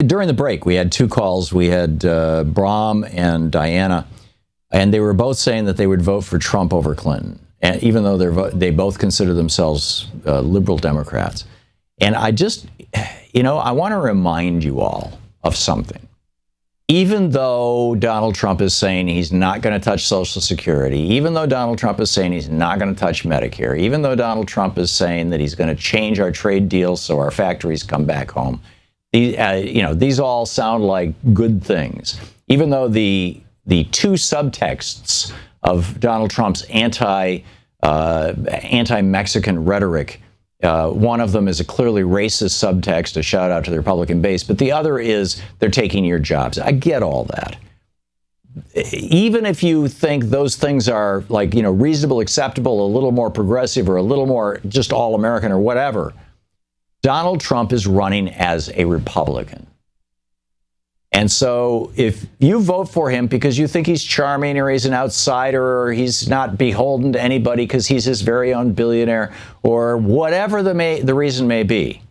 during the break, we had two calls. We had Brahm and Diana, and they were both saying that they would vote for Trump over Clinton, and even though they both consider themselves liberal Democrats. And I just, I want to remind you all of something. Even though Donald Trump is saying he's not going to touch Social Security, even though Donald Trump is saying he's not going to touch Medicare, even though Donald Trump is saying that he's going to change our trade deals so our factories come back home, these all sound like good things. Even though the two subtexts of Donald Trump's anti-Mexican rhetoric, one of them is a clearly racist subtext, a shout out to the Republican base, but the other is they're taking your jobs. I get all that. Even if you think those things are reasonable, acceptable, a little more progressive or a little more just all American or whatever, Donald Trump is running as a Republican. And so if you vote for him because you think he's charming or he's an outsider or he's not beholden to anybody because he's his very own billionaire or whatever the reason may be,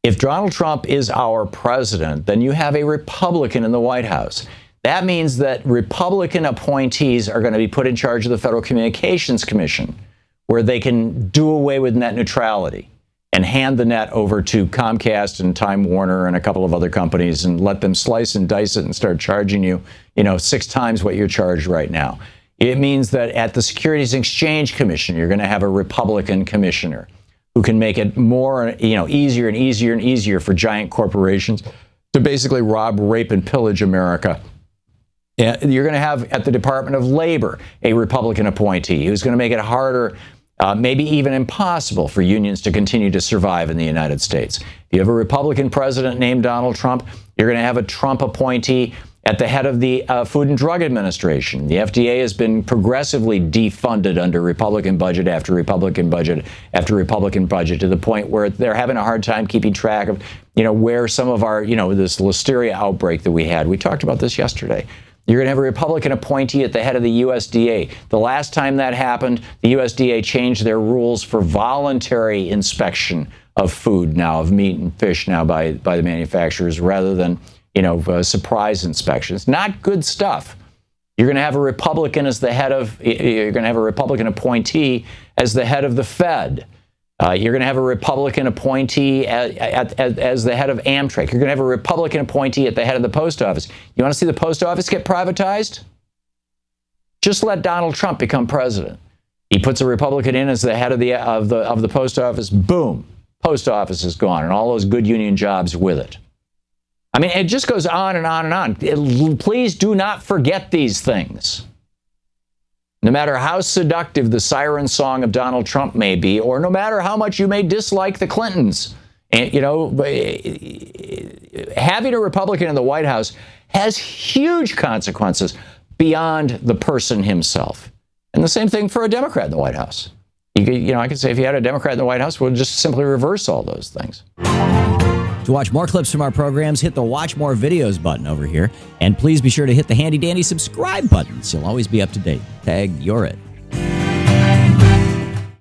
if Donald Trump is our president, then you have a Republican in the White House. That means that Republican appointees are going to be put in charge of the Federal Communications Commission, where they can do away with net neutrality and hand the net over to Comcast and Time Warner and a couple of other companies and let them slice and dice it and start charging you, 6 times what you're charged right now. It means that at the Securities and Exchange Commission, you're going to have a Republican commissioner who can make it more, easier and easier and easier for giant corporations to basically rob, rape, and pillage America. You're going to have at the Department of Labor a Republican appointee who's going to make it harder, maybe even impossible for unions to continue to survive in the United States. If you have a Republican president named Donald Trump, you're going to have a Trump appointee at the head of the Food and Drug Administration. The FDA has been progressively defunded under Republican budget after Republican budget after Republican budget to the point where they're having a hard time keeping track of, where some of our, this listeria outbreak that we had. We talked about this yesterday. You're going to have a Republican appointee at the head of the USDA. The last time that happened, the USDA changed their rules for voluntary inspection of food now, of meat and fish now by the manufacturers rather than, surprise inspections. Not good stuff. You're going to have a Republican appointee as the head of the Fed. You're going to have a Republican appointee as the head of Amtrak. You're going to have a Republican appointee at the head of the post office. You want to see the post office get privatized? Just let Donald Trump become president. He puts a Republican in as the head of the post office. Boom, post office is gone, and all those good union jobs with it. I mean, it just goes on and on and on. Please do not forget these things. No matter how seductive the siren song of Donald Trump may be, or no matter how much you may dislike the Clintons, and, having a Republican in the White House has huge consequences beyond the person himself. And the same thing for a Democrat in the White House. I could say if you had a Democrat in the White House, we'll just simply reverse all those things. To watch more clips from our programs, hit the Watch More Videos button over here. And please be sure to hit the handy-dandy subscribe button so you'll always be up to date. Tag, you're it.